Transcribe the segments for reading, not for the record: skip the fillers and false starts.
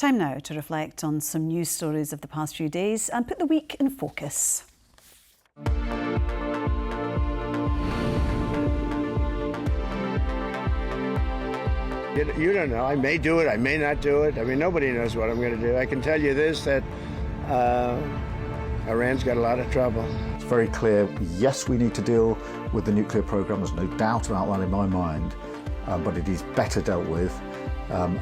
Time now to reflect on some news stories of the past few days and put the week in focus. You don't know. I may do it, I may not do it. I mean, nobody knows what I'm going to do. I can tell you this, that Iran's got a lot of trouble. It's very clear, yes, we need to deal with the nuclear program. There's no doubt about that in my mind. But it is better dealt with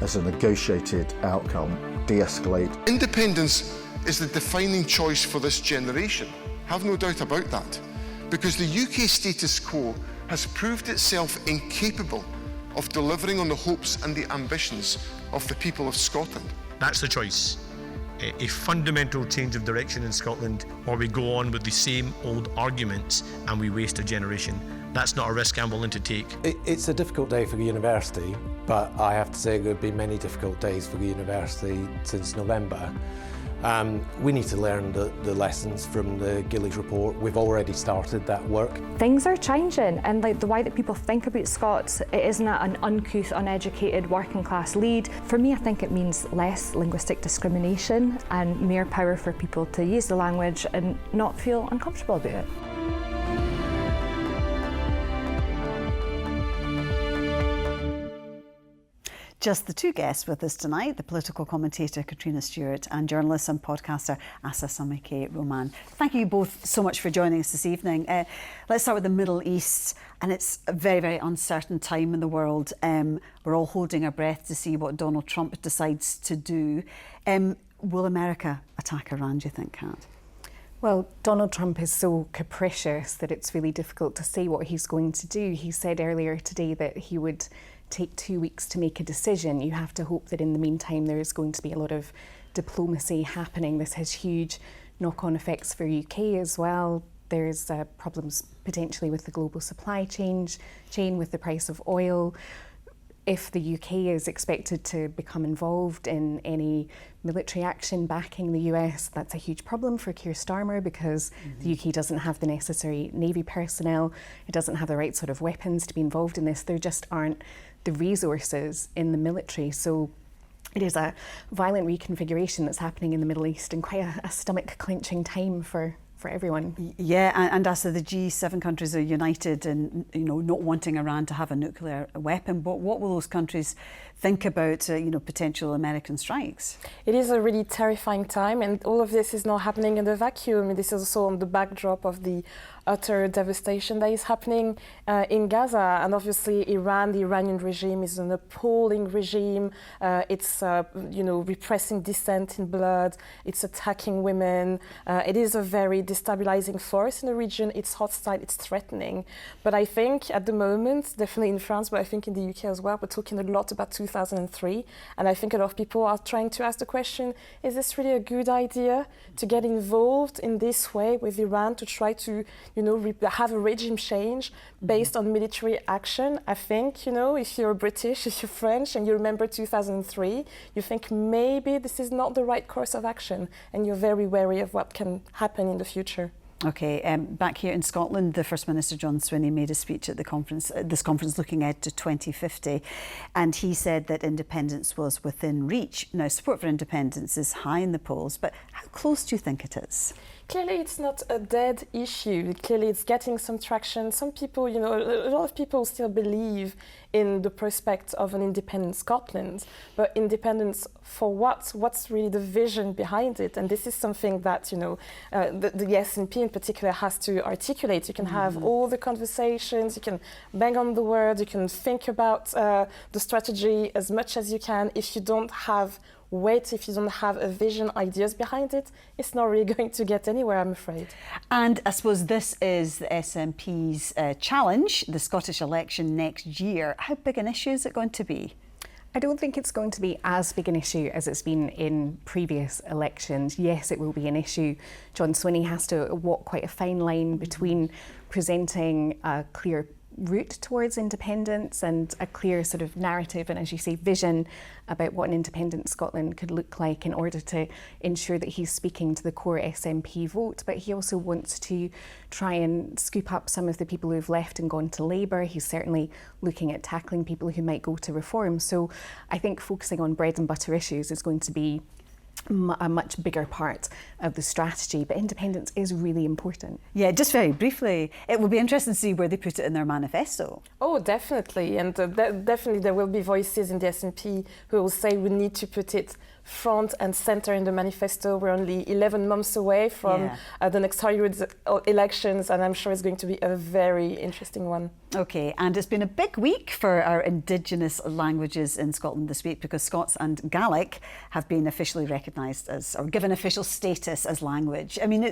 as a negotiated outcome, de-escalate. Independence is the defining choice for this generation. Have no doubt about that. Because the UK status quo has proved itself incapable of delivering on the hopes and the ambitions of the people of Scotland. That's the choice. A fundamental change of direction in Scotland, or we go on with the same old arguments and we waste a generation. That's not a risk I'm willing to take. It's a difficult day for the university, but I have to say there have been many difficult days for the university since November. We need to learn the lessons from the Gaelic report. We've already started that work. Things are changing, and the way that people think about Scots, it isn't an uncouth, uneducated, working class lead. For me, I think it means less linguistic discrimination and more power for people to use the language and not feel uncomfortable about it. Just the two guests with us tonight, the political commentator Catriona Stewart and journalist and podcaster Assa Samaké-Roman. Thank you both so much for joining us this evening. Let's start with the Middle East, and it's a very, very uncertain time in the world. We're all holding our breath to see what Donald Trump decides to do. Will America attack Iran, do you think, Kat? Well, Donald Trump is so capricious that it's really difficult to say what he's going to do. He said earlier today that he would take 2 weeks to make a decision. You have to hope that in the meantime there is going to be a lot of diplomacy happening. This has huge knock-on effects for UK as well. There's problems potentially with the global supply chain with the price of oil. If the UK is expected to become involved in any military action backing the US, that's a huge problem for Keir Starmer because the UK doesn't have the necessary Navy personnel. It doesn't have the right sort of weapons to be involved in this. There just aren't the resources in the military. So it is a violent reconfiguration that's happening in the Middle East and quite a stomach-clenching time for everyone. Yeah, and also the G7 countries are united in, not wanting Iran to have a nuclear weapon. But what will those countries think about, potential American strikes? It is a really terrifying time, and all of this is not happening in the vacuum. This is also on the backdrop of the utter devastation that is happening in Gaza. And obviously Iran, the Iranian regime is an appalling regime. It's repressing dissent in blood. It's attacking women. It is a very destabilizing force in the region. It's hostile, it's threatening. But I think at the moment, definitely in France, but I think in the UK as well, we're talking a lot about 2003. And I think a lot of people are trying to ask the question, is this really a good idea to get involved in this way with Iran to try to have a regime change based on military action? I think, if you're British, if you're French, and you remember 2003, you think maybe this is not the right course of action, and you're very wary of what can happen in the future. Okay, back here in Scotland, the First Minister John Swinney made a speech at this conference looking ahead to 2050, and he said that independence was within reach. Now, support for independence is high in the polls, but how close do you think it is? Clearly, it's not a dead issue. Clearly, it's getting some traction. Some people, a lot of people still believe in the prospect of an independent Scotland, but independence for what? What's really the vision behind it? And this is something that, the SNP in particular has to articulate. You can have all the conversations, you can bang on the word, you can think about the strategy as much as you can. If you don't have weight, if you don't have a vision, ideas behind it, it's not really going to get anywhere, I'm afraid. And I suppose this is the SNP's challenge, the Scottish election next year. How big an issue is it going to be? I don't think it's going to be as big an issue as it's been in previous elections. Yes, it will be an issue. John Swinney has to walk quite a fine line between presenting a clear route towards independence and a clear sort of narrative and, as you say, vision about what an independent Scotland could look like in order to ensure that he's speaking to the core SNP vote. But he also wants to try and scoop up some of the people who've left and gone to Labour. He's certainly looking at tackling people who might go to Reform. So I think focusing on bread and butter issues is going to be a much bigger part of the strategy, but independence is really important. Yeah, just very briefly, it will be interesting to see where they put it in their manifesto. Oh, definitely, and definitely there will be voices in the SNP who will say we need to put it front and centre in the manifesto. We're only 11 months away from the next Hollywood elections, and I'm sure it's going to be a very interesting one. Okay, and it's been a big week for our Indigenous languages in Scotland this week, because Scots and Gaelic have been officially recognised as, or given official status as language. I mean,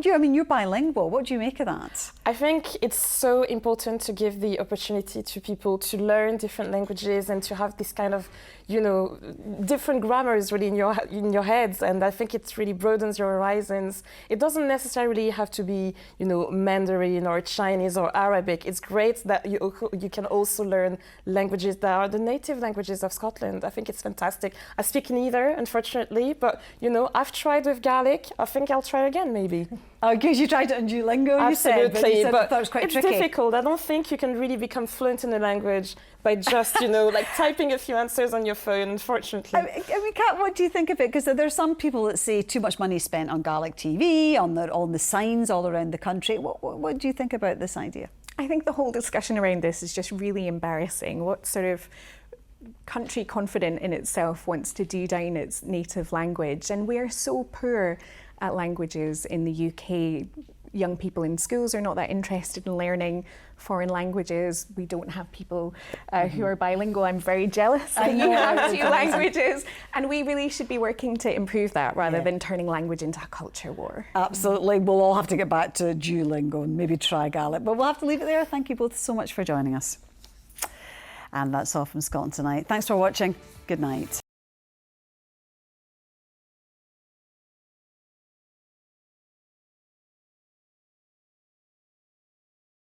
you're bilingual. What do you make of that? I think it's so important to give the opportunity to people to learn different languages and to have this kind of, different grammars really in your heads, and I think it really broadens your horizons. It doesn't necessarily have to be, Mandarin or Chinese or Arabic. It's great that you can also learn languages that are the native languages of Scotland. I think it's fantastic. I speak neither, unfortunately, but I've tried with Gaelic. I think I'll try again, maybe. Oh, because you tried it on Duolingo, Absolutely, you said that was quite tricky. It's difficult. I don't think you can really become fluent in a language by just, like typing a few answers on your phone, unfortunately. I mean, Kat, what do you think of it? Because there's some people that say too much money spent on Gaelic TV, on the signs all around the country. What do you think about this idea? I think the whole discussion around this is just really embarrassing. What sort of country confident in itself wants to do down its native language? And we are so poor at languages in the UK. Young people in schools are not that interested in learning foreign languages. We don't have people who are bilingual. I'm very jealous that you have 2 languages. And we really should be working to improve that rather than turning language into a culture war. Absolutely. We'll all have to get back to Duolingo and maybe try Gaelic. But we'll have to leave it there. Thank you both so much for joining us. And that's all from Scotland Tonight. Thanks for watching. Good night.